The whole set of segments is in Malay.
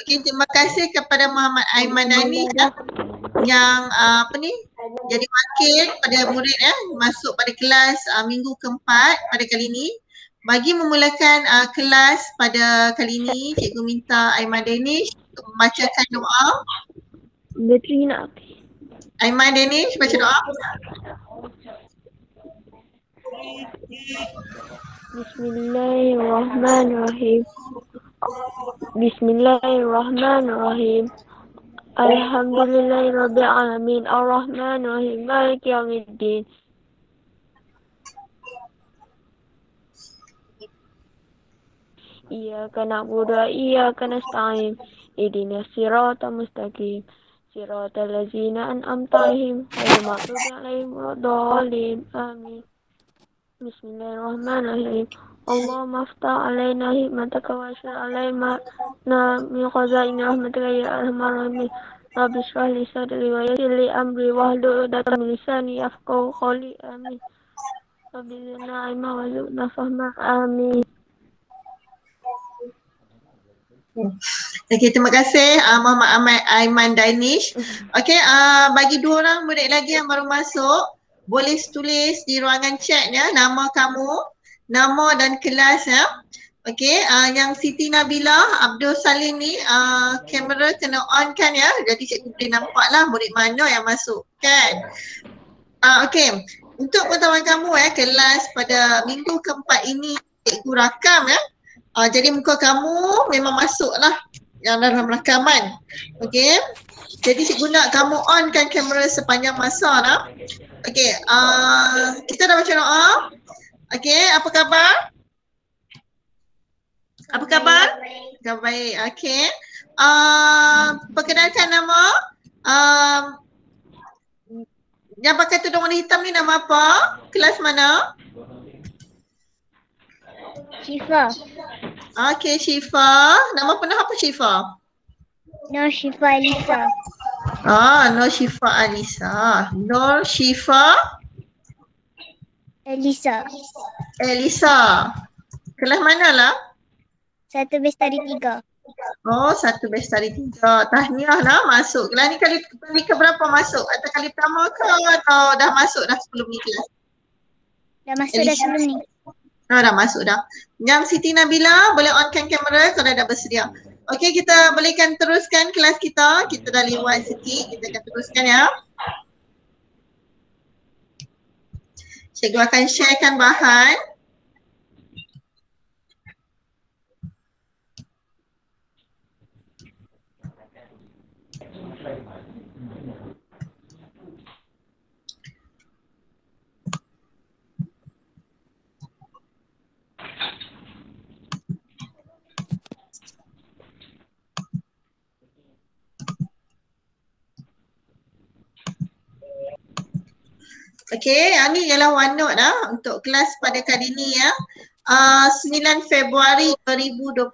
Okey, terima kasih kepada Muhammad Aiman Danish yang jadi wakil pada murid masuk pada kelas minggu keempat pada kali ini. Bagi memulakan kelas pada kali ini, cikgu minta Aiman Danish untuk membacakan doa. Bateri nak habis. Aiman Danish baca doa. Bismillahirrahmanirrahim. Bismillahirrahmanirrahim. Alhamdulillahirabbil alamin arrahmanirrahim maliki yaumiddin. Iyyaka na'budu wa iyyaka nasta'in. Ihdinas siratal mustaqim. Siratal ladzina an'amta 'alaihim ghairil maghdubi 'alaihim waladdallin. Amin. Bismillahirrahmanirrahim. Allahumma aftah alaina hikmataka wa asyir alaina min khazaini rahmatika ya arhamar rahimin. Rabbi shrah li sadri wa yassir li amri wahlul 'uqdatam min lisani yafqahu qawli. Amin. Rabbi zidna ilma warzuqna fahma. Amin. Okey, terima kasih Muhammad Aiman Danish. Okey, bagi dua orang murid lagi yang baru masuk, boleh tulis di ruangan chat nama kamu, nama dan kelas Okey, yang Siti Nabila Abdul Salim ni kamera kena on kan jadi cikgu boleh nampak lah murid mana yang masuk kan. Okey, untuk pengetahuan kamu kelas pada minggu keempat ini cikgu rakam jadi muka kamu memang masuk lah yang dalam rakaman. Okey, jadi cikgu nak kamu on kan kamera sepanjang masa lah. Okey, kita dah baca doa. Okey, apa khabar? Apa khabar? Khabar baik. Okey. Perkenalkan nama. Yang pakai tudung warna hitam ni nama apa? Kelas mana? Syifa. Okey, Syifa. Nama penuh apa Syifa? Nur Syifa Alisa. Nur Syifa Alisa. Nur Syifa Elisa. Elisa. Kelas mana lah? 1 Bestari 3. Oh, 1 Bestari 3. Tahniah lah masuk. Kelas ni kali ke berapa masuk? Atau kali pertama ke atau dah masuk dah sebelum ni kelas? Dah masuk dah sebelum ni. Dah masuk dah. Yang Siti Nabila boleh onkan kamera kalau dah bersedia. Okey, kita bolehkan teruskan kelas kita. Kita dah lewat sikit. Kita akan teruskan Cikgu akan sharekan bahan. Okey, ini ialah OneNote untuk kelas pada kali ini 9 Februari 2021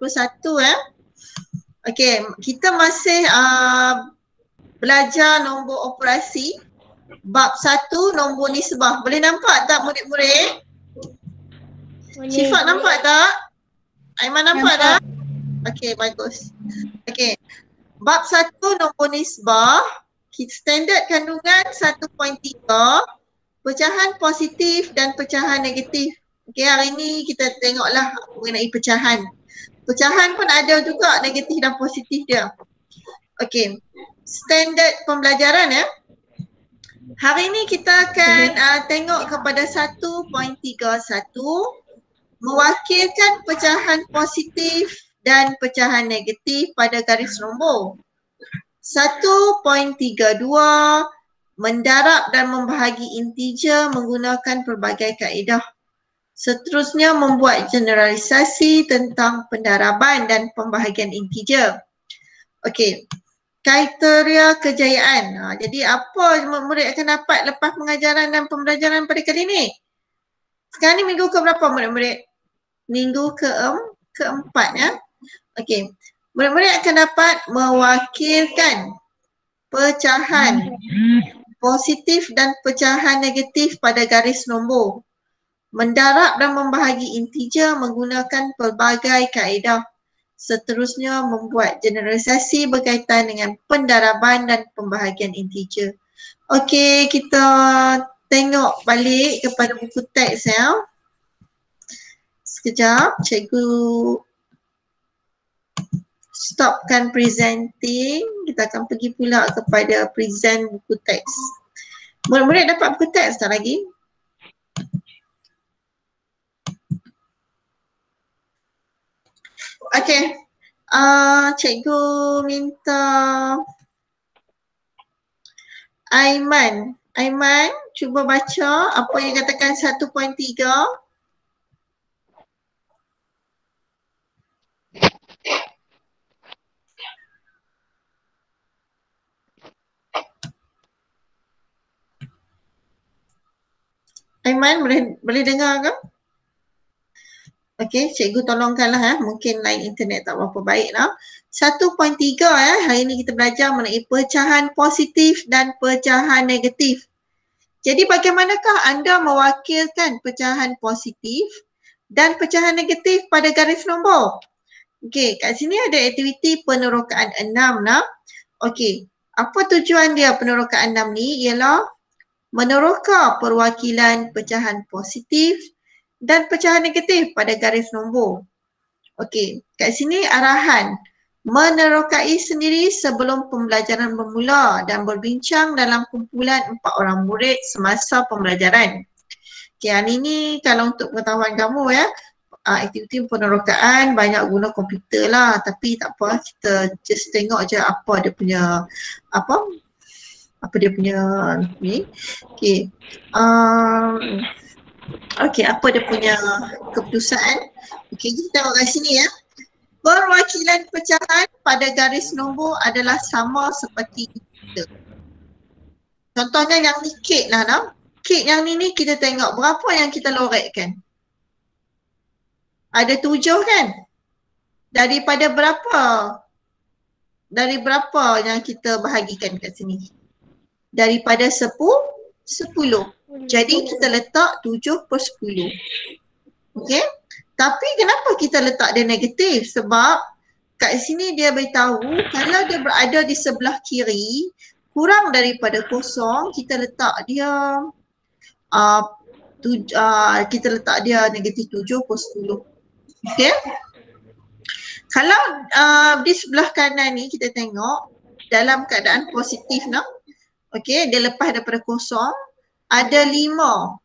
Okey, kita masih belajar nombor operasi bab 1 nombor nisbah. Boleh nampak tak murid-murid? Syifa nampak tak? Aiman nampak tak? Okey, bagus. Okey. Bab 1 nombor nisbah, standard kandungan 1.3, pecahan positif dan pecahan negatif. Okey, hari ni kita tengoklah mengenai pecahan. Pecahan pun ada juga negatif dan positif dia. Okey, standard pembelajaran Hari ni kita akan tengok kepada 1.31 mewakilkan pecahan positif dan pecahan negatif pada garis nombor. 1.32 mendarab dan membahagi integer menggunakan pelbagai kaedah. Seterusnya membuat generalisasi tentang pendaraban dan pembahagian integer. Okey, kriteria kejayaan. Jadi apa murid akan dapat lepas pengajaran dan pembelajaran pada kali ini? Sekarang ni minggu ke berapa murid-murid? Minggu keempat Okey, murid-murid akan dapat mewakilkan pecahan positif dan pecahan negatif pada garis nombor. Mendarab dan membahagi integer menggunakan pelbagai kaedah. Seterusnya membuat generalisasi berkaitan dengan pendaraban dan pembahagian integer. Okey, kita tengok balik kepada buku teks ya. Sekejap, cikgu stopkan presenting. Kita akan pergi pula kepada present buku teks. Murid-murid dapat buku teks tak lagi? Okey, cikgu minta Aiman. Aiman, cuba baca apa yang dikatakan 1.3. Aiman, boleh dengar ke? Okey, cikgu tolongkanlah mungkin line internet tak berapa baik lah. 1.3 hari ini kita belajar mengenai pecahan positif dan pecahan negatif. Jadi bagaimanakah anda mewakilkan pecahan positif dan pecahan negatif pada garis nombor? Okey, kat sini ada aktiviti penerokaan 6 lah. Okey, apa tujuan dia penerokaan 6 ni? Ialah meneroka perwakilan pecahan positif dan pecahan negatif pada garis nombor. Okey, kat sini arahan menerokai sendiri sebelum pembelajaran bermula dan berbincang dalam kumpulan 4 orang murid semasa pembelajaran. Okey, hari ni kalau untuk pengetahuan kamu ya, aktiviti penerokaan banyak guna komputer lah, tapi tak apa, kita just tengok je apa dia punya ni. Okey. Okey, apa dia punya keputusan? Okey, kita tengok kat sini ya. Perwakilan pecahan pada garis nombor adalah sama seperti kita. Contohnya yang ni kek lah nak. Kek yang ni kita tengok berapa yang kita lorekkan. Ada 7 kan? Daripada berapa? Dari berapa yang kita bahagikan kat sini? Daripada 10. Jadi kita letak 7/10. Okey? Tapi kenapa kita letak dia negatif? Sebab kat sini dia beritahu kalau dia berada di sebelah kiri kurang daripada kosong, kita letak dia negatif 7/10. Okey? Kalau di sebelah kanan ni kita tengok dalam keadaan positif nak. Okey, dia lepas daripada kosong, ada 5.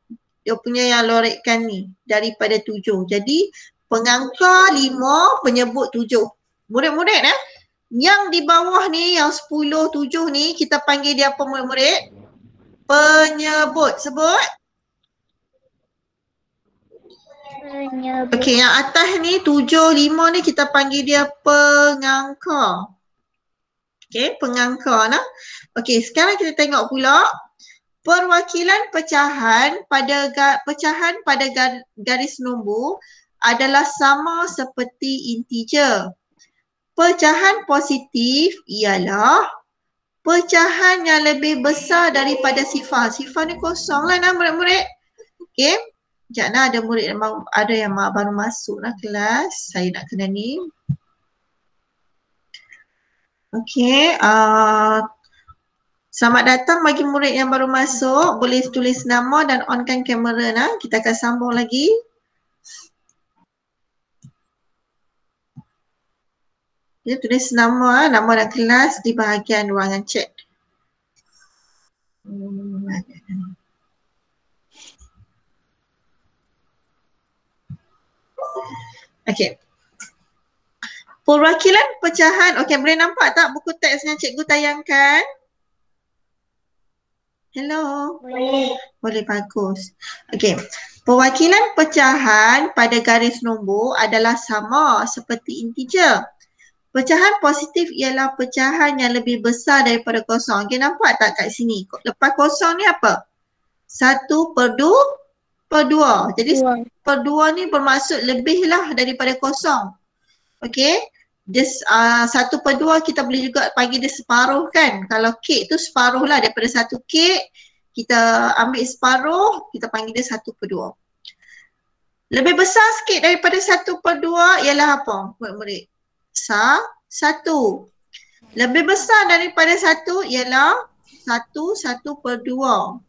Dia punya yang lorekkan ni daripada 7. Jadi pengangka 5, penyebut 7. Murid-murid yang di bawah ni yang 10, 7 ni kita panggil dia apa murid-murid? Penyebut. Sebut. Penyebut. Okey, yang atas ni 7, 5 ni kita panggil dia pengangka. Okey, pengangka nah. Okey, sekarang kita tengok pula perwakilan pecahan pada garis nombor adalah sama seperti integer. Pecahan positif ialah pecahan yang lebih besar daripada sifar. Sifar ni kosong lah nah murid-murid. Okey. Sekejap nah, ada yang baru masuk lah kelas. Saya nak kena ni. Okey, selamat datang bagi murid yang baru masuk. Boleh tulis nama dan onkan kamera nah. Kita akan sambung lagi. Ya, tulis nama dan kelas di bahagian ruangan chat. Okey. Perwakilan pecahan. Okey, boleh nampak tak buku teks yang cikgu tayangkan? Hello. Boleh. Boleh, bagus. Okey. Perwakilan pecahan pada garis nombor adalah sama seperti integer. Pecahan positif ialah pecahan yang lebih besar daripada kosong. Okey, nampak tak kat sini? Lepas kosong ni apa? 1/2. Jadi 1/2 ni bermaksud lebihlah daripada kosong. Okey. 1/2 kita boleh juga bagi dia separuh kan. Kalau kek tu separuh lah daripada 1 kek. Kita ambil separuh, kita panggil dia 1/2. Lebih besar sikit daripada 1/2 ialah apa murid-murid? 1. Lebih besar daripada 1 ialah 1/2.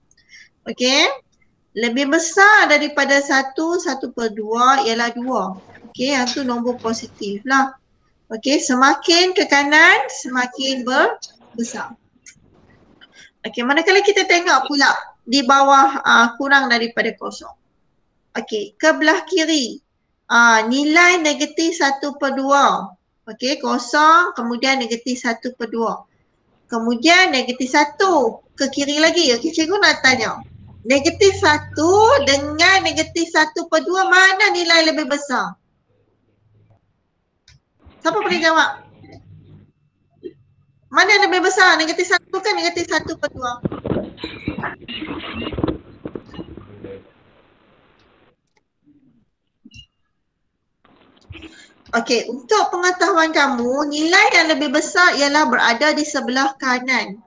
Okey. Lebih besar daripada 1/2 ialah 2. Okey, yang tu nombor positif lah. Okey, semakin ke kanan semakin besar. Okey, manakala kita tengok pula di bawah kurang daripada kosong. Okey, ke belah kiri. Nilai negatif 1/2. Okey, kosong kemudian negatif 1/2. Kemudian negatif 1 ke kiri lagi. Okey, cikgu nak tanya. Negatif 1 dengan negatif 1/2 mana nilai lebih besar? Siapa boleh jawab? Mana yang lebih besar? Negatif 1 ke negatif 1/2? Okey, untuk pengetahuan kamu, nilai yang lebih besar ialah berada di sebelah kanan.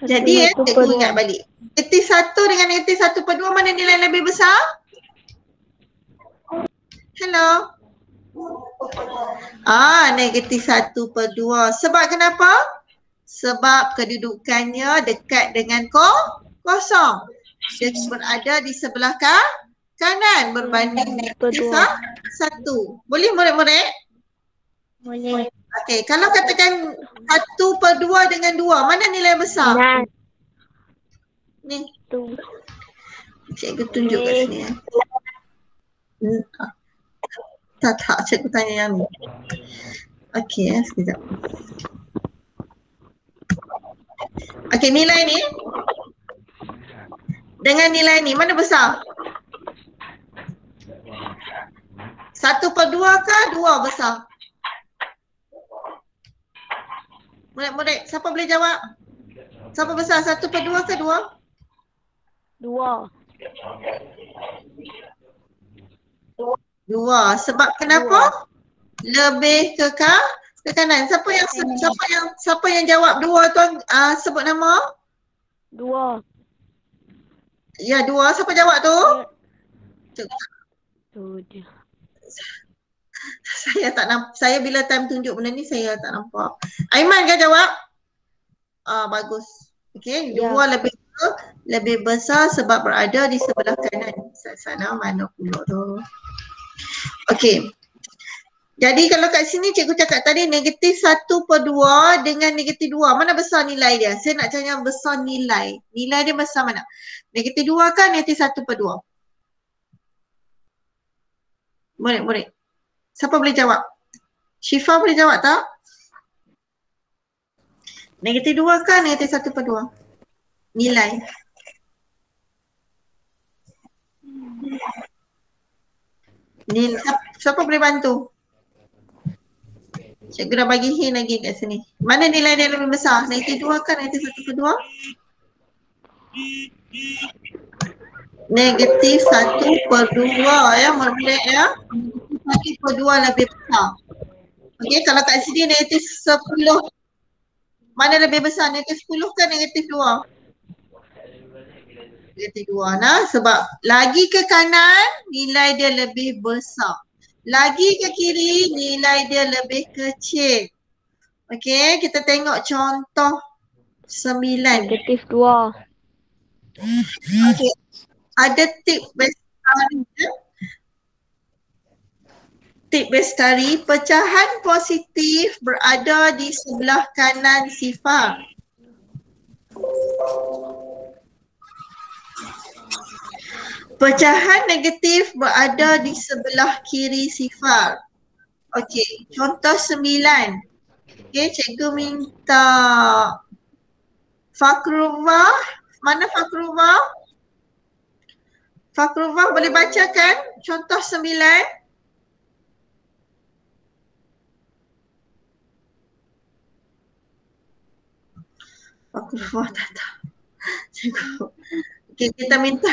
Jadi cikgu ingat balik. Negatif 1 dengan negatif 1/2 mana nilai lebih besar? Hello? Negatif 1/2. Sebab kenapa? Sebab kedudukannya dekat dengan kosong. Dia berada di sebelah kanan berbanding negatif 1. Boleh murid-murid? Boleh. Okey, kalau katakan 1/2 dengan 2, mana nilai besar? Ni. Cikgu tunjuk kat sini. Tak, cikgu tanya yang ni. Okey, sekejap. Okey, nilai ni. Dengan nilai ni, mana besar? 1/2 ke 2 besar? Murid-murid, siapa boleh jawab? Siapa besar? 1/2 ke 2? 2. 2. Sebab kenapa? Lebih ke kanan. Siapa yang jawab 2 tu sebut nama? 2. Ya, 2. Siapa jawab tu? Tu dia. Saya tak nampak. Saya bila time tunjuk benda ni saya tak nampak. Aiman kan jawab? Bagus. Okey, 2 lebih besar sebab berada di sebelah kanan. Sana mana pula tu? Okey. Jadi kalau kat sini cikgu cakap tadi negatif 1/2 dengan negatif 2. Mana besar nilai dia? Saya nak tanya besar nilai. Nilai dia besar mana? Negatif 2 kan negatif 1/2? Murid-murid. Siapa boleh jawab? Syifa boleh jawab tak? Negatif 2 kan negatif 1/2? Nilai. Siapa boleh bantu? Cikgu dah bagi hint lagi kat sini. Mana nilai dia lebih besar? Negatif 2 kan negatif 1/2? Negatif 1/2 ya murid-murid ya. 1/2 lebih besar. Okey, kalau kat sini negatif 10. Mana lebih besar? Negatif 10 ke negatif 2? Negatif 2 nah. Sebab lagi ke kanan nilai dia lebih besar. Lagi ke kiri nilai dia lebih kecil. Okey, kita tengok contoh 9. Negatif 2. Okey. Ada tip bestari. Tip bestari, pecahan positif berada di sebelah kanan sifar. Pecahan negatif berada di sebelah kiri sifar. Okey, contoh 9. Okey, cikgu minta Fakrullah. Mana Fakrullah? Fakrullah boleh bacakan contoh 9? Fakrullah tak tahu. Cikgu. Okey, kita minta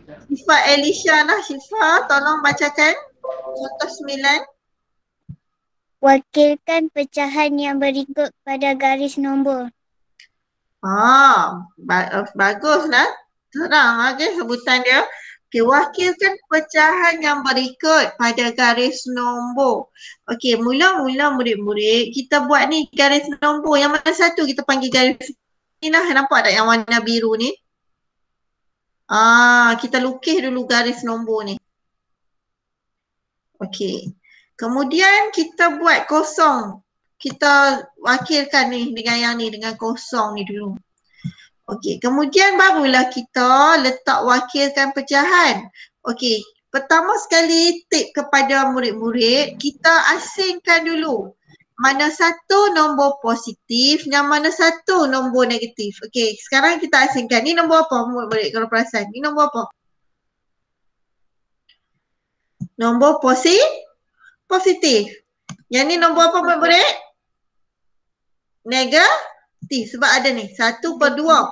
Syifa Elisha lah. Syifa, tolong bacakan contoh 9. Wakilkan pecahan yang berikut pada garis nombor. Bagus lah. Terang okey sebutan dia. Okey, wakilkan pecahan yang berikut pada garis nombor. Okey, mula-mula murid-murid kita buat ni garis nombor. Yang mana satu kita panggil garis ni lah. Nampak tak yang warna biru ni? Kita lukis dulu garis nombor ni. Okey. Kemudian kita buat kosong. Kita wakilkan ni dengan yang ni, dengan kosong ni dulu. Okey, kemudian barulah kita letak wakilkan pecahan. Okey, pertama sekali tip kepada murid-murid, kita asingkan dulu mana satu nombor positif dan mana satu nombor negatif. Okey, sekarang kita asingkan. Ni nombor apa murid-murid kalau perasan? Ni nombor apa? Nombor positif. Yang ni nombor apa murid-murid? Negatif. Sebab ada ni 1/2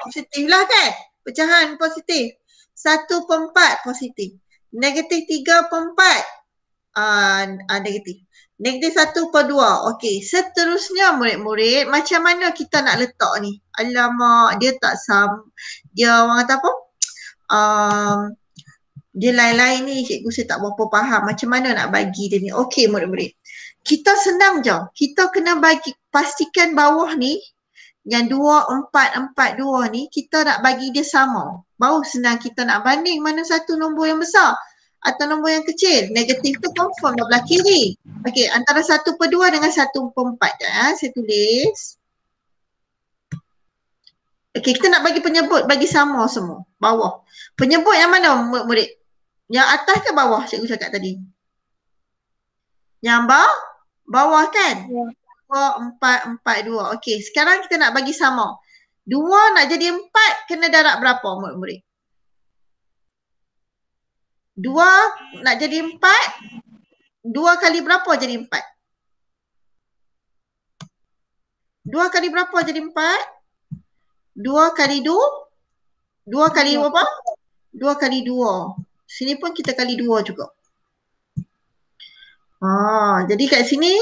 positif lah kan? Pecahan positif. 1/4 positif. Negatif 3/4 negatif. Negatif 1/2. Okey, seterusnya murid-murid, macam mana kita nak letak ni? Alamak, dia tak dia orang kata apa? Dia lain-lain ni, cikgu saya tak berapa faham macam mana nak bagi dia ni. Okey murid-murid. Kita senang je. Kita kena pastikan bawah ni yang 2, 4, 4, 2 ni kita nak bagi dia sama. Baru senang kita nak banding mana satu nombor yang besar atau nombor yang kecil. Negatif tu confirm belah kiri. Okey, antara 1/2 dengan 1/4 dah. Saya tulis. Okey, kita nak bagi penyebut bagi sama semua. Bawah. Penyebut yang mana murid? Yang atas ke bawah cikgu cakap tadi? Yang bawah kan? Ya. 2, 4, 4, 2. Okey, sekarang kita nak bagi sama. 2 nak jadi 4 kena darab berapa murid-murid? 2 nak jadi 4, 2 kali berapa jadi 4? 2 kali berapa jadi 4? 2 kali 2? 2 kali berapa? 2 kali 2. Sini pun kita kali 2 juga. Jadi kat sini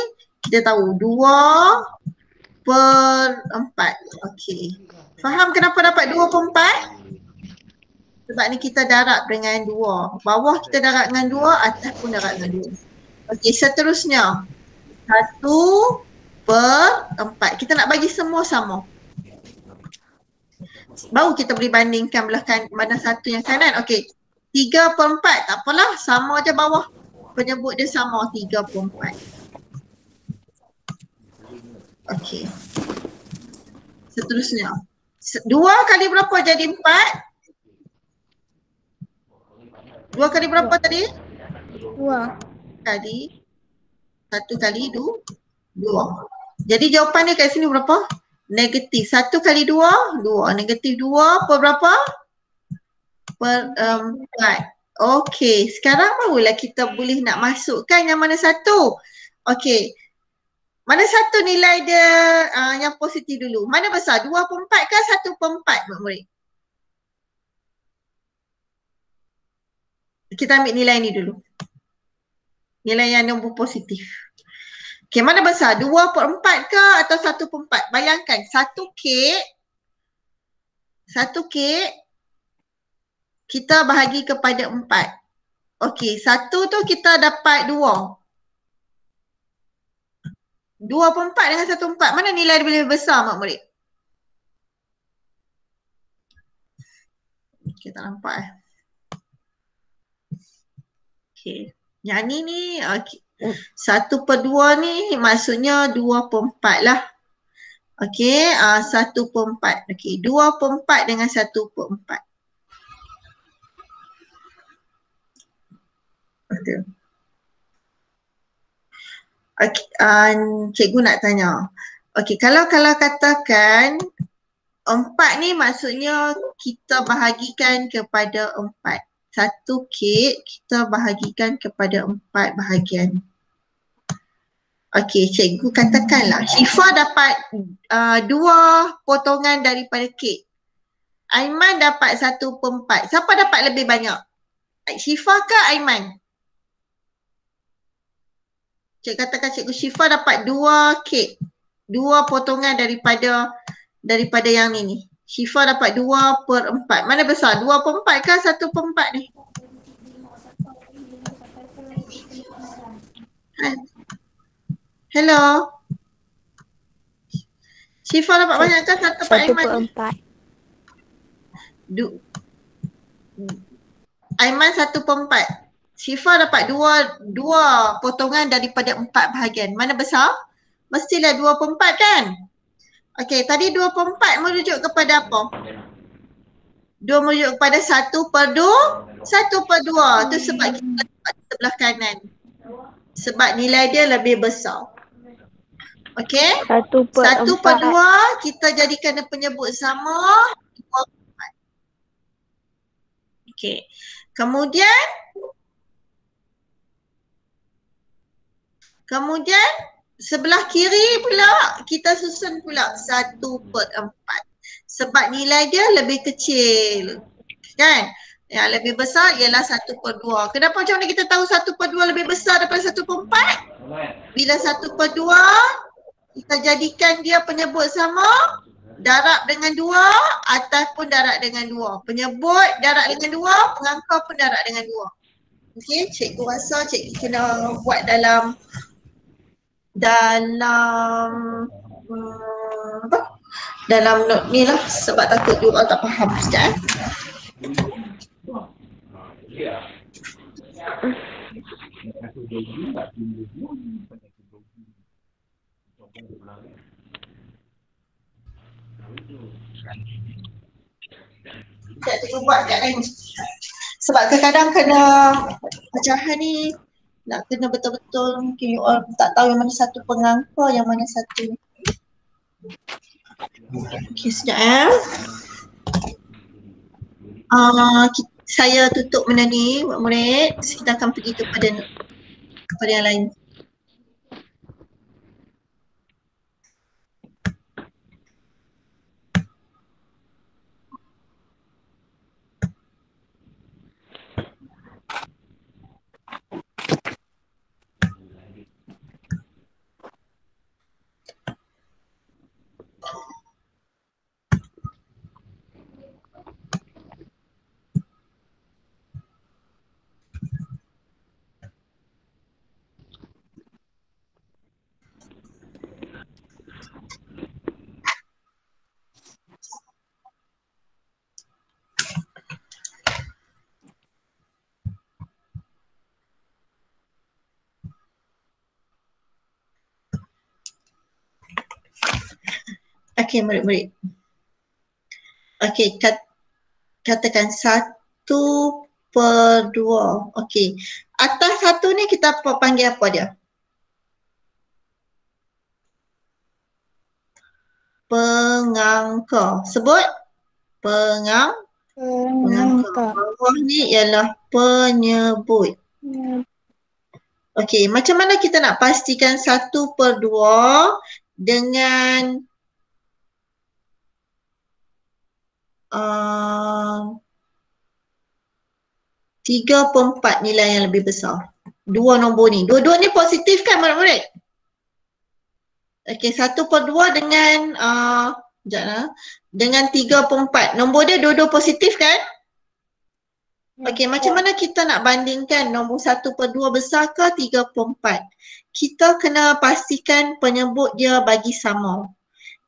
kita tahu 2/4. Okey. Faham kenapa dapat 2/4? Sebab ni kita darab dengan 2. Bawah kita darab dengan 2, atas pun darab dengan 2. Okey, seterusnya 1/4. Kita nak bagi semua sama. Baru kita boleh bandingkan belah mana satu yang kanan. Okey. 3/4 tak apalah, sama je bawah. Penyebut dia sama 3/4. Okey. Seterusnya. 2 kali berapa jadi 4? 2 kali berapa tadi? 2. Kali 1 kali 2. Jadi jawapan dia kat sini berapa? Negatif. 1 kali 2, 2. Negatif 2 per berapa? Per 4. Okey, sekarang barulah kita boleh nak masukkan yang mana satu. Okey. Mana satu nilai dia yang positif dulu? Mana besar? 2/4 ke 1/4 murid? Kita ambil nilai ni dulu. Nilai yang nombor positif. Okey, mana besar? 2/4 ke atau 1/4? Bayangkan 1 kek kita bahagi kepada 4. Okey, 1 tu kita dapat 2. 2/4 dengan 1/4. Mana nilai dia lebih besar mak murid? Okey, tak nampak Okey. Yang ni okey. 1/2 ni maksudnya 2/4 lah. Okey, 1/4. Okey, 2/4 dengan 1/4. Okey. Okay, cikgu nak tanya. Okey, kalau katakan 4 ni maksudnya kita bahagikan kepada 4. 1 kek kita bahagikan kepada 4 bahagian. Okey, cikgu katakanlah Syifa dapat 2 potongan daripada kek. Aiman dapat 1/4. Siapa dapat lebih banyak? Syifa ke Aiman? Cikgu katakan cikgu Syifa dapat 2 kek. 2 potongan daripada yang ni. Syifa dapat 2/4. Mana besar? 2/4 ke 1/4 ni? Hello. Syifa dapat banyak kan? 1/4. Aiman 1/4. Syifa dapat dua potongan daripada 4 bahagian. Mana besar? Mestilah 2/4 kan? Okey, tadi 2/4 merujuk kepada apa? 2 merujuk kepada 1/2. 1/2 tu sebab kita letak di sebelah kanan. Sebab nilai dia lebih besar. Okey? 1/2 kita jadikan dia penyebut sama. 2/4. Okey. Kemudian sebelah kiri pula kita susun pula 1/4. Sebab nilai dia lebih kecil. Kan? Yang lebih besar ialah 1/2. Kenapa macam mana kita tahu 1/2 lebih besar daripada 1/4? Bila 1/2 kita jadikan dia penyebut sama, darab dengan 2 ataupun darab dengan 2. Penyebut darab dengan 2, pengangka pun darab dengan 2. Okey, cikgu rasa cikgu kena buat dalam note ni lah sebab takut diorang tak faham sekejap. Cikgu buat kat lain. Sebab kadang-kadang kena pecahan ni nak kena betul-betul, mungkin you all tak tahu yang mana satu pengangka, yang mana satu. Okey, sekejap saya tutup benda ni murid. Kita akan pergi kepada yang lain. Okey, murid-murid. Okey, katakan 1/2. Okey. Atas 1 ni kita panggil apa dia? Pengangka. Sebut. Pengangka. Bawah ni ialah penyebut. Okey, macam mana kita nak pastikan 1/2 dengan 3/4 nilai yang lebih besar? Dua nombor ni. Dua-dua ni positif kan murid-murid? Okey, 1/2 dengan dengan 3/4. Nombor dia dua-dua positif kan? Okey, macam mana kita nak bandingkan nombor 1/2 besar ke 3/4? Kita kena pastikan penyebut dia bagi sama.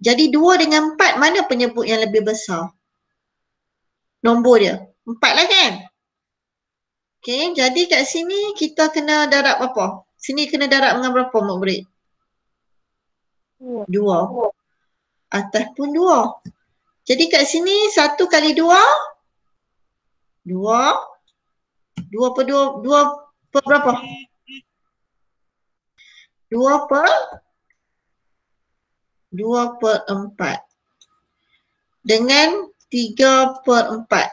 Jadi 2 dengan 4 mana penyebut yang lebih besar? Nombor dia. 4 lah kan? Okey, jadi kat sini kita kena darab apa? Sini kena darab dengan berapa murid? 2. Atas pun 2. Jadi kat sini 1 kali 2? 2. 2 per berapa? 2/4 dengan 3/4.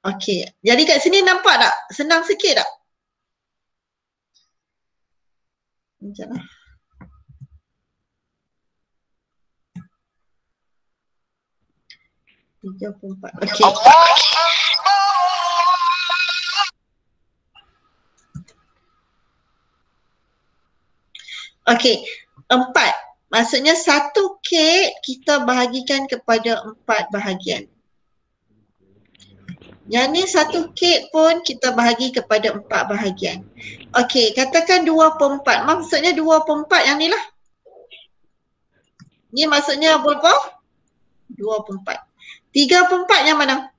Okey, jadi kat sini nampak tak? Senang sikit tak? Sekejap lah. Okey. Okey, 4. Maksudnya 1 kek kita bahagikan kepada 4 bahagian. Yang ni satu kek pun kita bahagi kepada 4 bahagian. Okey, katakan 2/4. Maksudnya 2/4 yang ni lah. Ni maksudnya berapa? 2/4. 3/4 yang mana?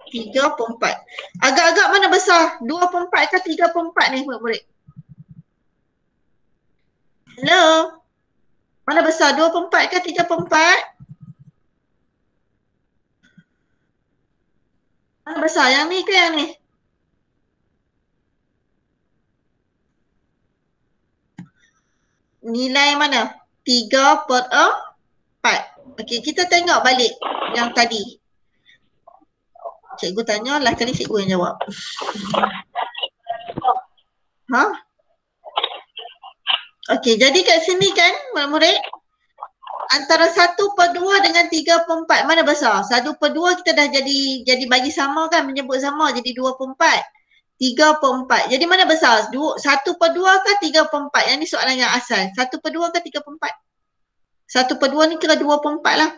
3/4. Agak-agak mana besar? 2/4 ke 3/4 ni murid-murid? Hello? Mana besar? 2/4 ke 3/4? Mana besar? Yang ni ke yang ni? Nilai mana? 3/4. Okey, kita tengok balik yang tadi. Cikgu tanya, last kali cikgu yang jawab. Ha? Okey, jadi kat sini kan murid-murid, antara 1/2 dengan 3/4 mana besar? 1/2 kita dah jadi bagi sama kan, menyebut sama jadi 2/4. 3/4. Jadi mana besar? 1/2 ke 3/4? Yang ni soalan yang asal. 1/2 ke 3/4? 1/2 ni kira 2/4 lah.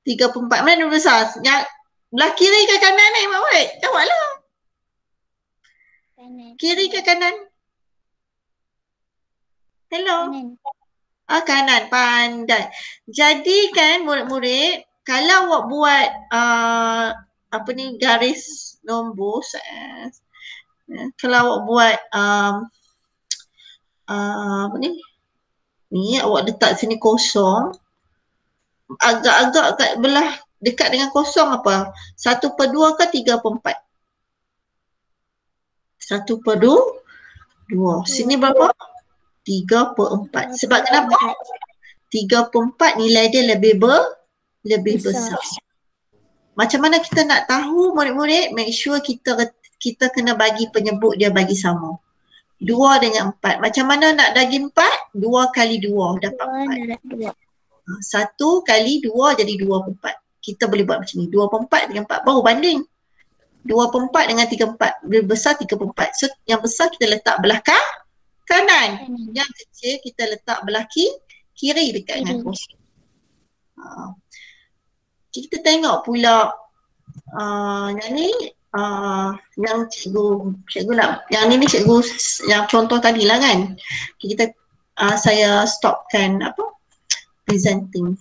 3/4 mana besar? Yang belah kiri ke kanan ni murid? Jawablah. Kanan. Kiri ke kanan? Hello? Kanan. Kanan, pandai. Jadi kan murid-murid, kalau awak buat apa ni, garis nombor, kalau awak buat apa ni awak letak sini kosong, agak-agak kat belah dekat dengan kosong apa? 1/2 ke 3/4? 1/2. Sini berapa? 3/4. Sebab kenapa? 3/4 nilai dia lebih besar. Macam mana kita nak tahu murid-murid? Make sure kita kena bagi penyebut dia bagi sama. 2 dengan 4. Macam mana nak bagi 4? 2 kali 2 dapat 4. 1 kali 2 jadi 2/4. Kita boleh buat macam ni. 2/4 dengan 4 baru banding. 2/4 dengan 3/4. Lebih besar 3/4. So yang besar kita letak belah kanan. Yang kecil kita letak belah kiri dekat dengan kosong. Kita tengok pula yang ni yang cikgu nak, yang ni cikgu yang contoh tadi lah kan. Kita saya stopkan apa presenting.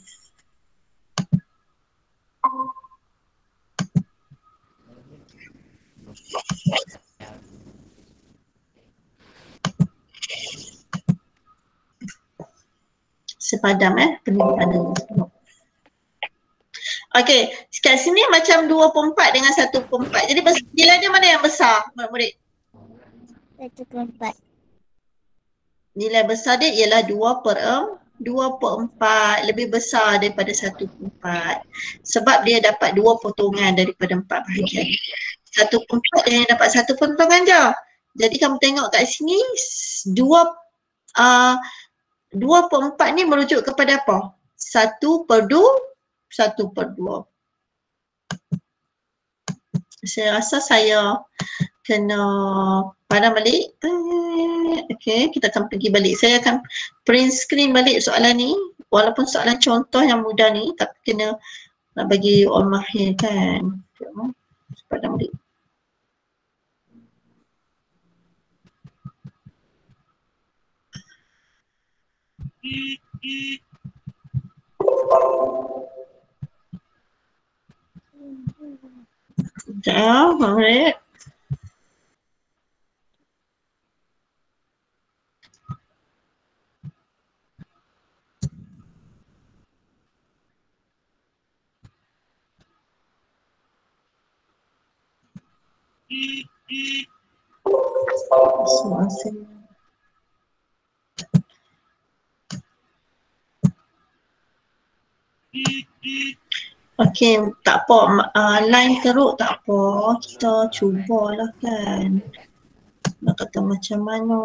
Sepadam pendidikan. Okey, kat sini macam 2/4 dengan 1/4. Jadi nilai dia mana yang besar murid-murid? 1/4. Nilai besar dia ialah 2/4, lebih besar daripada 1/4. Sebab dia dapat 2 potongan daripada 4 bahagian. 1/4 dia yang dapat 1 potongan je. Jadi kamu tengok kat sini 2/4 ni merujuk kepada apa? 1/2. Saya rasa saya kena padam balik. Okey, kita akan pergi balik. Saya akan print screen balik soalan ni. Walaupun soalan contoh yang mudah ni, tapi kena nak bagi orang mahir kan. Padam balik. Sekejap, murid. Okey, tak apa, line teruk tak apa, kita cubalah kan. Nak kata macam mana.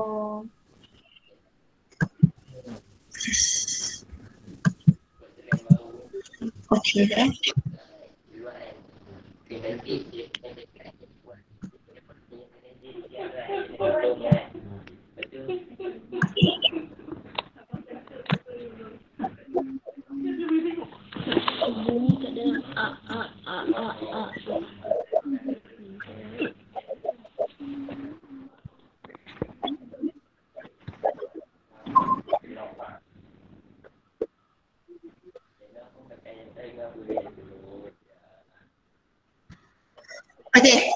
Okey dah. Bunyi tak ada.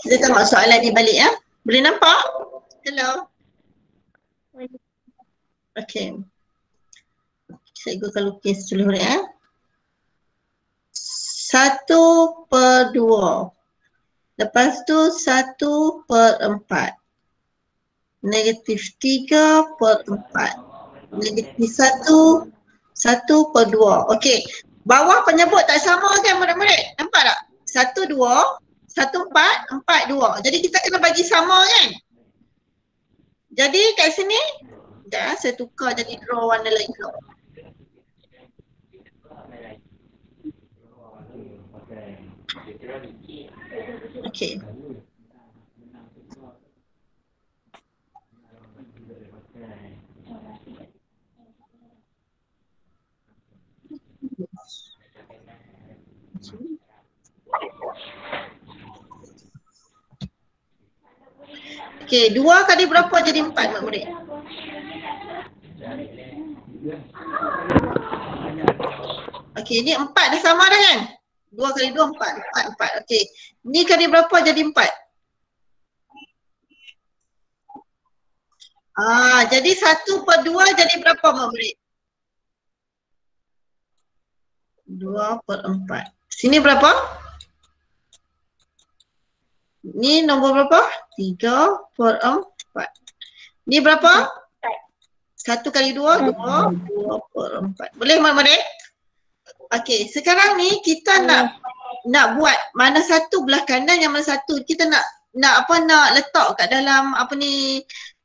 Kita tengok soalan ni balik ya. Boleh nampak? Hello. Okey. Saya akan lukis dulu ya. 1/2. Lepas tu 1/4. -3/4. -1, 1/2. Okey. Bawah penyebut tak sama kan murid-murid? Nampak tak? 1, 2, 1, 4, 4, 2. Jadi kita kena bagi sama kan? Jadi kat sini, sekejap saya tukar jadi draw warna lain dulu. Okey. Okey, 2 kali berapa jadi 4 murid-murid? Okey, ni 4 dah sama dah kan? 2 kali 2, 4. 4, 4. Okey. Ni kali berapa jadi 4? Jadi 1/2 jadi berapa murid? 2/4. Sini berapa? Ni nombor berapa? 3/4. Ni berapa? 1 kali 2, 2/4. Boleh murid-murid? Okey, sekarang ni kita nak buat mana satu belah kanan yang mana satu. Kita nak letak kat dalam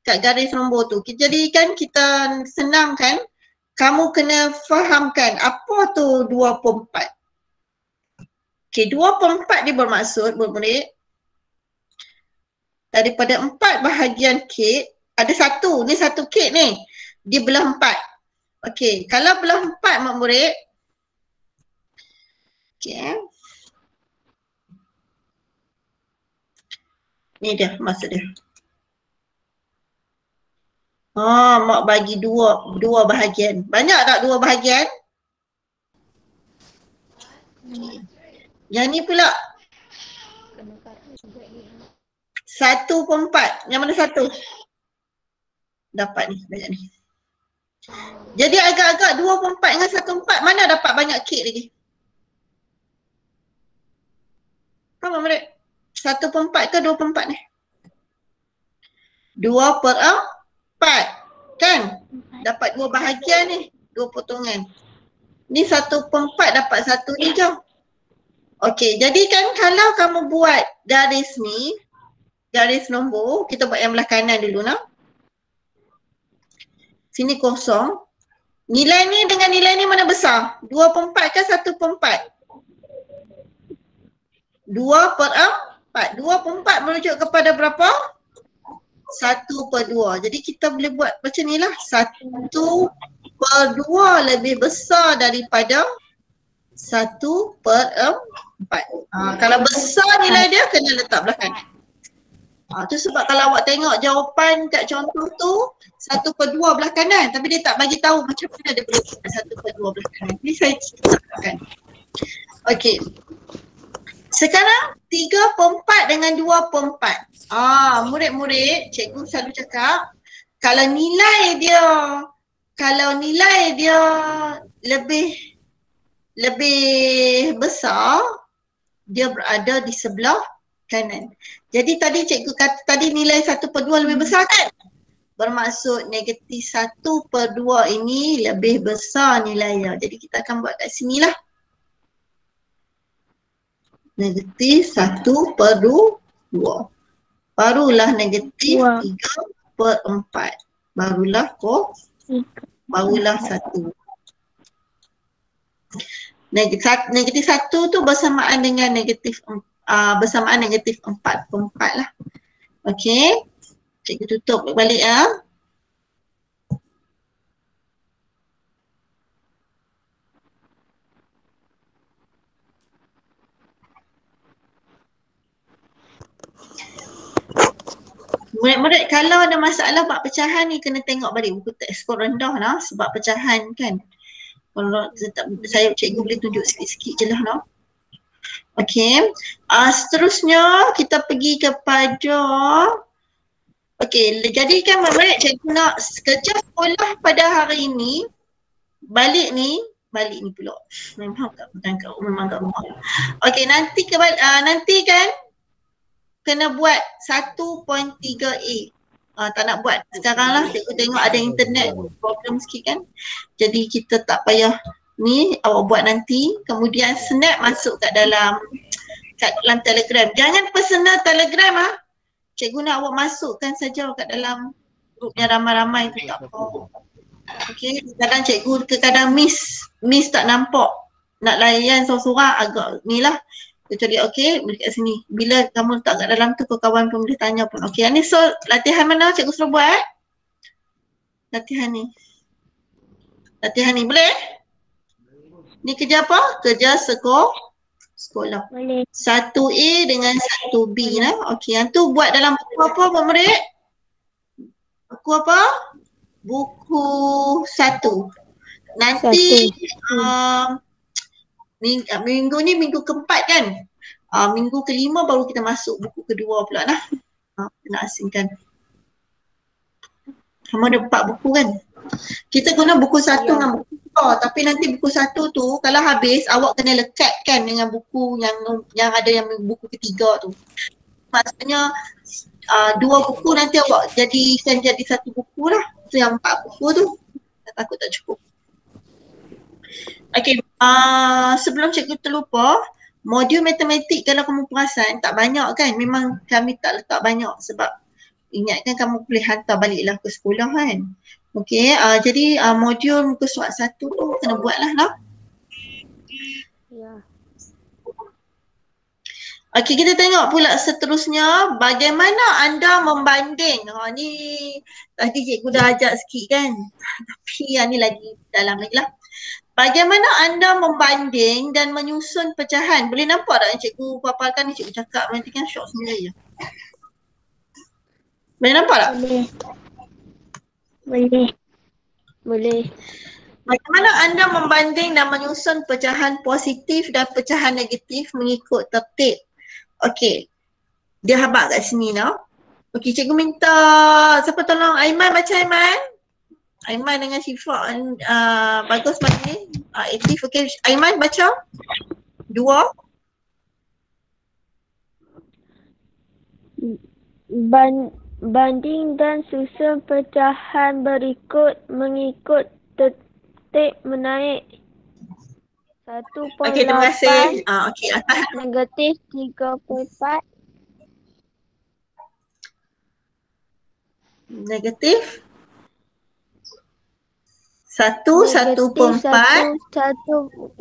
kat garis nombor tu. Jadi kan kita senangkan, kamu kena fahamkan apa tu 2/4. Okey, 2/4 dia bermaksud murid-murid daripada 4 bahagian kek ada satu. Ni satu kek ni. Dia belah 4. Okey, kalau belah 4 murid. Okey. Ni dia maksud dia. Mak bagi dua bahagian. Banyak tak 2 bahagian? Okay. Yang ni pula 1/4. Yang mana satu? Dapat ni, banyak ni. Jadi agak-agak 2/4 dengan 1/4 mana dapat banyak kek lagi? Apa murid? 1/4 ke 2/4 ni? 2/4 kan? Dapat 2 bahagian ni, 2 potongan. Ni 1/4 dapat 1 ni je. Okey, jadi kan kalau kamu buat garis ni, garis nombor, kita buat yang belah kanan dulu nak. Sini kosong. Nilai ni dengan nilai ni mana besar? 2/4 ke 1/4? 2/4. 2/4 merujuk kepada berapa? 1/2. Jadi kita boleh buat macam ni lah. 1/2 lebih besar daripada 1/4. Kalau besar nilai dia kena letak belah kanan. Tu sebab kalau awak tengok jawapan kat contoh tu 1/2 belah kanan, tapi dia tak bagi tahu macam mana dia boleh buat 1/2 belah kanan. Ni saya ceritakan. Okey. Sekarang 3/4 dengan 2/4. Murid-murid, cikgu selalu cakap kalau nilai dia lebih besar, dia berada di sebelah kanan. Jadi tadi cikgu kata tadi nilai 1/2 lebih besar kan? Bermaksud negatif 1/2 ini lebih besar nilainya. Jadi kita akan buat kat sini lah. Negatif 1/2. Barulah negatif 3/4. Barulah 1. Negatif 1 tu bersamaan dengan negatif 4/4 lah. Okey. Cikgu tutup balik ya. Murid-murid kalau ada masalah buat pecahan ni kena tengok balik buku teks skor rendah lah sebab pecahan kan. Kalau saya cikgu boleh tunjuk sikit-sikit je lah no. Okey. Seterusnya kita pergi kepada okey, jadikan murid cikgu nak kerja sekolah pada hari ini. Balik ni pula. Memang kat rumah. Okey, nanti kan kena buat 1.3a. Tak nak buat sekarang lah, cikgu tengok ada internet problem sikit kan. Jadi kita tak payah ni, awak buat nanti. Kemudian snap masuk kat dalam Telegram. Jangan personal Telegram cikgu nak awak masukkan saja kat dalam grup yang ramai-ramai tu, tak apa. Okey, kadang cikgu kadang miss tak nampak. Nak layan seorang-seorang agak ni lah. Kecuali okey, dekat sini. Bila kamu letak kat dalam tu, kawan pun boleh tanya pun. Okey, ni so latihan mana cikgu suruh buat? Latihan ni. Boleh? Ni kerja apa? Kerja sekolah. Boleh. 1A dengan 1B lah. Okey, yang tu buat dalam buku apa murid? Buku apa? Buku 1. Nanti minggu ni minggu keempat kan? Minggu kelima baru kita masuk buku kedua pula lah. Kena asingkan. Kamu ada 4 buku kan? Kita guna buku 1 dengan buku 2. Tapi nanti buku 1 tu kalau habis awak kena lekatkan dengan buku yang ada yang buku ketiga tu. Maksudnya 2 buku nanti awak jadikan jadi 1 buku lah. Tu yang 4 buku tu. Takut tak cukup. Okey, sebelum cikgu terlupa, modul matematik kalau kamu perasan tak banyak kan? Memang kami tak letak banyak sebab ingatkan kamu boleh hantar baliklah ke sekolah kan? Okey, jadi modul muka surat 1 tu kena buatlah lah. Ya. Okey, kita tengok pula seterusnya bagaimana anda membanding. Ni tadi cikgu dah ajak sikit kan? Tapi yang ni lagi dalam lagi lah. Bagaimana anda membanding dan menyusun pecahan? Boleh nampak tak yang cikgu paparkan ni, cikgu cakap nanti kan syok sendiri je. Boleh nampak tak? Boleh. Bagaimana anda membanding dan menyusun pecahan positif dan pecahan negatif mengikut tertib? Okey. Dia habaq kat sini tau. Okey, cikgu minta siapa tolong Aiman baca Aiman. Aiman dengan Syifa bagus macam ni. Aktif. Okey, Aiman baca. 2. Banding dan susun pecahan berikut mengikut tertib menaik. 1.8 Okey, terima kasih. Okey, atas negatif 34. negatif 1/4 negatif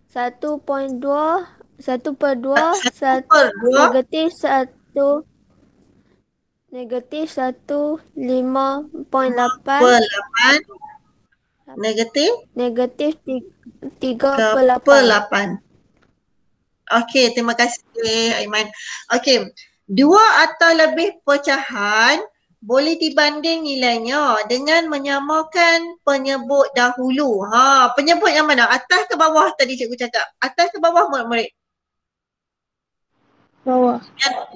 1/8 negatif 38. Okey, terima kasih Aiman. Okey, 2 atau lebih pecahan boleh dibanding nilainya dengan menyamakan penyebut dahulu. Penyebut yang mana? Atas ke bawah tadi cikgu cakap? Atas ke bawah murid-murid? Bawah.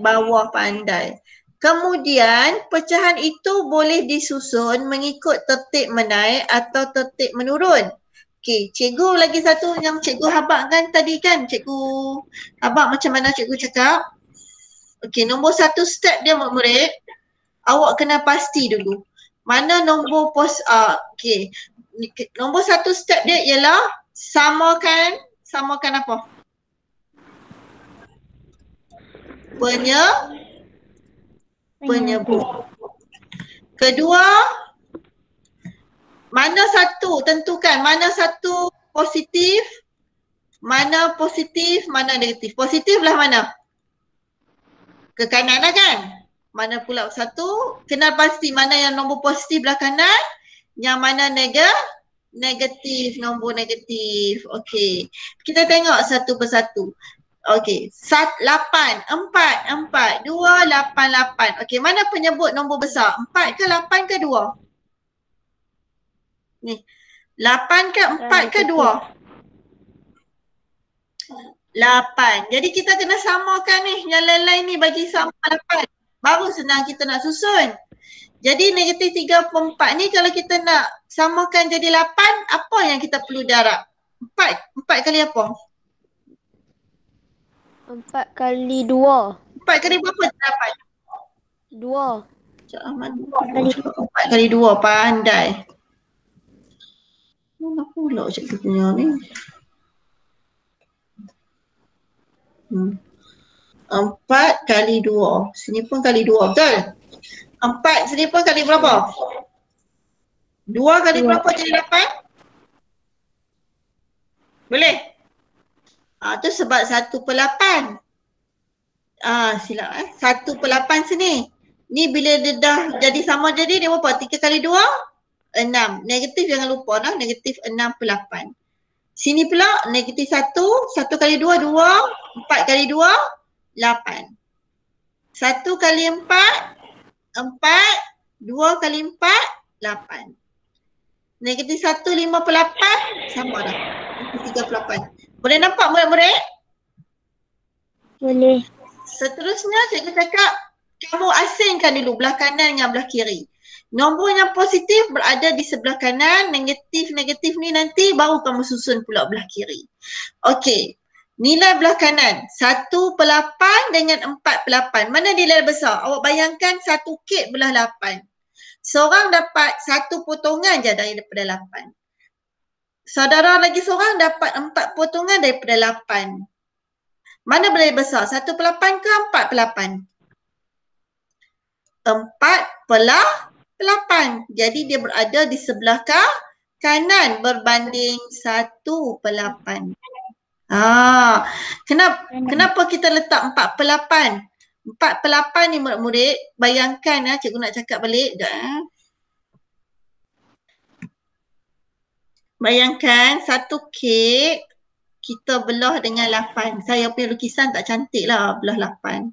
Bawah, pandai. Kemudian pecahan itu boleh disusun mengikut tertib menaik atau tertib menurun. Okey, cikgu lagi satu yang cikgu habaqkan tadi kan? Cikgu habaq macam mana cikgu cakap? Okey, nombor 1 step dia murid. Awak kena pasti dulu. Mana nombor okey. Nombor 1 step dia ialah samakan apa? Penyebut. Kedua, mana satu, tentukan mana satu positif, mana negatif. Positif belah mana? Ke kanan lah kan? Mana pula satu, kenal pasti mana yang nombor positif belah kanan, yang mana negatif, nombor negatif. Okey, kita tengok satu persatu. Okey, 8, 4, 2, 8, 8. Okey, mana penyebut nombor besar? 4 ke 8 ke 2? Ni, 8 ke 4 ke 2? 8. Jadi kita kena samakan ni. Yang lain-lain ni bagi sama 8. Baru senang kita nak susun. Jadi negatif 3/4 ni kalau kita nak samakan jadi 8, apa yang kita perlu darab? 4 kali apa? 4 kali 2. 4 kali berapa dapat? 2. Cik Ahmad 4 kali 2, pandai. Mana pula cikgu punya ni? 4 kali 2. Sini pun kali 2, betul? 4 sini pun kali berapa? 2 kali berapa jadi 8? Boleh? Tu sebab 1/8. Silap 1/8 sini. Ni bila dia dah jadi sama jadi dia berapa? 3 kali 2? 6. Negatif jangan lupa lah. Negatif 6/8. Sini pula negatif 1. 1 kali 2, 2. 4 kali 2, 8. 1 kali 4, 4. 2 kali 4, 8. Negatif 1, 5/8. Sama dah. 38. Boleh nampak murid-murid? Boleh. Seterusnya cikgu cakap kamu asingkan dulu belah kanan dengan belah kiri. Nombor yang positif berada di sebelah kanan, negatif-negatif ni nanti baru kamu susun pula belah kiri. Okey, nilai belah kanan 1/8 dengan 4/8. Mana nilai besar? Awak bayangkan 1 kek belah 8. Seorang dapat 1 potongan je daripada 8. Saudara lagi seorang dapat 4 potongan daripada 8. Mana boleh besar? 1/8 ke 4/8? 4/8. Jadi dia berada di sebelah kanan berbanding 1/8. Kenapa kita letak 4/8? 4/8 ni murid-murid, bayangkan cikgu nak cakap balik. Bayangkan 1 kek kita belah dengan 8. Saya punya lukisan tak cantik lah belah 8.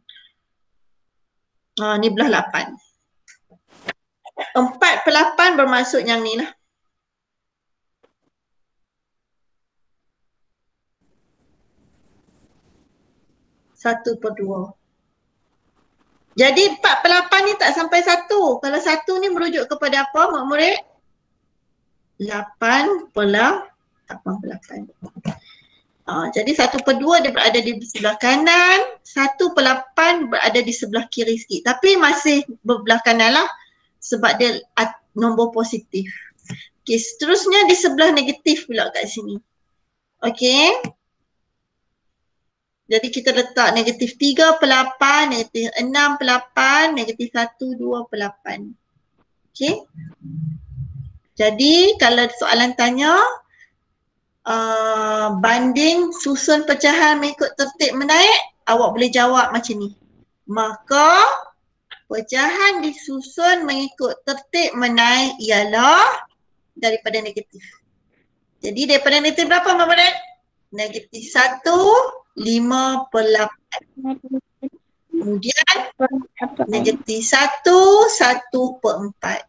Ni belah 8. 4/8 bermaksud yang ni lah. Satu per 2. Jadi 4/8 ni tak sampai 1. Kalau 1 ni merujuk kepada apa murid? 8/8. Jadi 1/2 dia berada di sebelah kanan, 1/8 berada di sebelah kiri sikit. Tapi masih berbelah kanan lah sebab dia nombor positif. Okey, seterusnya di sebelah negatif pula kat sini. Okey. Jadi kita letak negatif 3/8, negatif 6/8, negatif 1, 2/8. Okey. Jadi kalau soalan tanya banding susun pecahan mengikut tertib menaik, awak boleh jawab macam ni. Maka pecahan disusun mengikut tertib menaik ialah daripada negatif. Jadi daripada negatif berapa murid? Negatif 1, 5/8. Kemudian negatif 1, 1/4.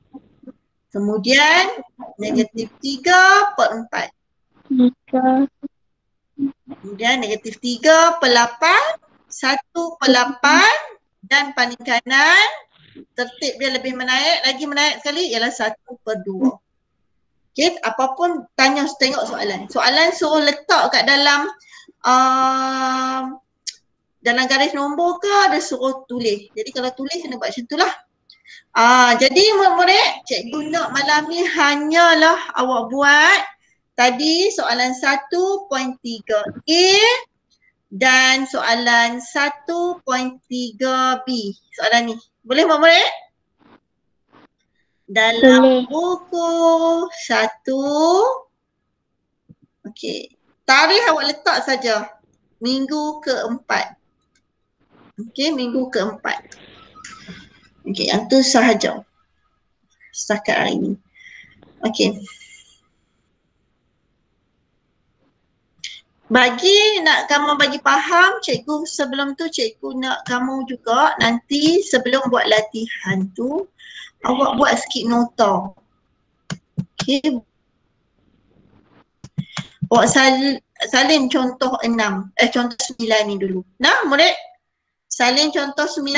Kemudian negatif 3/4. Kemudian negatif 3/8, 1/8 dan paling kanan tertib dia lebih menaik, lagi menaik sekali ialah 1/2. Okey, apapun tanya tengok soalan. Soalan suruh letak kat dalam garis nombor ke ada suruh tulis. Jadi kalau tulis kena buat macam itulah. Jadi murid-murid, cikgu nak malam ni hanyalah awak buat tadi soalan 1.3A dan soalan 1.3B. Soalan ni. Boleh murid-murid? Dalam buku 1. Okey. Tarikh awak letak saja. Minggu ke-4. Okey, minggu ke-4. Okey, yang tu sahaja setakat hari ni. Okey. Nak kamu bagi faham, cikgu sebelum tu cikgu nak kamu juga nanti sebelum buat latihan tu awak buat sikit nota. Okey. Buat salin contoh 6. Contoh 9 ni dulu. Nah, murid. Salin contoh 9.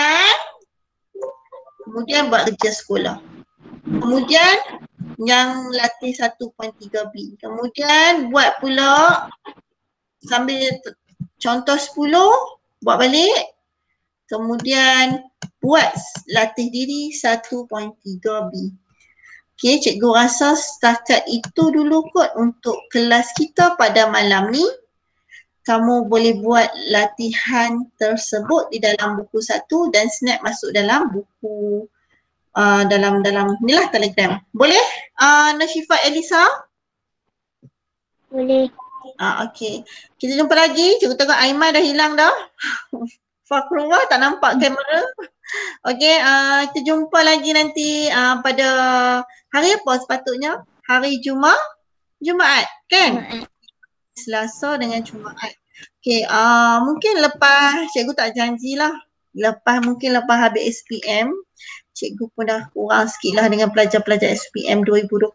Kemudian buat kerja sekolah. Kemudian yang latih 1.3B. Kemudian buat pula sambil contoh 10 buat balik. Kemudian buat latih diri 1.3B. Okay, cikgu rasa setakat itu dulu kot untuk kelas kita pada malam ni. Kamu boleh buat latihan tersebut di dalam buku 1 dan snap masuk dalam buku dalam inilah Telegram. Boleh? Nashifa Elisa? Boleh. Okey. Kita jumpa lagi. Cikgu tengok Aiman dah hilang dah. Fakrullah tak nampak kamera. Okey, kita jumpa lagi nanti pada hari apa sepatutnya? Hari Jumaat kan? Selasa dengan Jumaat. Okey, mungkin lepas, cikgu tak janjilah. Mungkin lepas habis SPM, cikgu pun dah kurang sikit lah dengan pelajar-pelajar SPM 2020.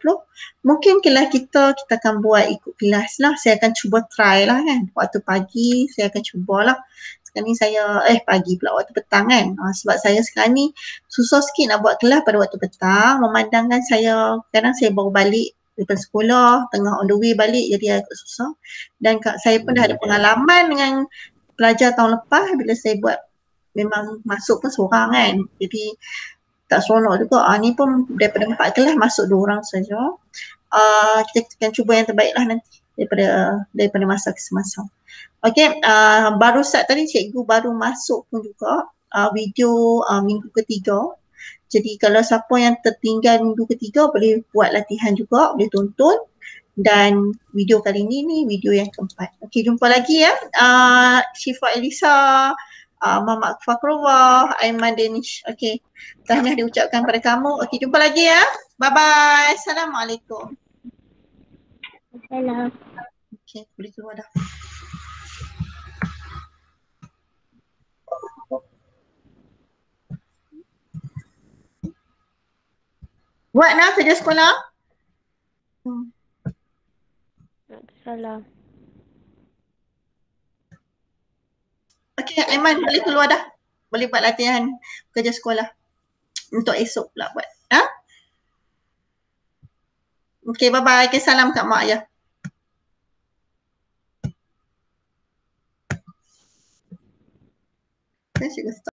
Mungkin kelas kita akan buat ikut kelas lah. Saya akan cuba try lah kan. Waktu pagi saya akan cubalah. Sekarang ni saya, pagi pula, waktu petang kan. Sebab saya sekarang ni susah sikit nak buat kelas pada waktu petang. Memandangkan saya, kadang saya baru balik daripada sekolah, tengah on the way balik jadi agak susah. Dan saya pun dah ada pengalaman dengan pelajar tahun lepas bila saya buat memang masuk pun seorang kan. Jadi tak seronok juga. Ni pun daripada 4 kelas masuk 2 orang saja. Kita akan cuba yang terbaik lah nanti daripada masa ke semasa. Okey, baru start tadi cikgu baru masuk pun juga video minggu ketiga. Jadi kalau siapa yang tertinggal minggu ketiga boleh buat latihan juga, boleh tonton. Dan video kali ni video yang keempat. Okey, jumpa lagi ya. Syifa Elisa, Mama Fakrullah, Aiman Danish. Okey, tahniah diucapkan pada kamu. Okey, jumpa lagi ya. Bye-bye. Assalamualaikum. Salam. Okey, boleh keluar dah. Buat nak kerja sekolah? Salam. Okey, Aiman boleh keluar dah. Boleh buat latihan kerja sekolah. Untuk esok pula buat. Okey, bye-bye. Okay, salam kat mak ya. Saya stop.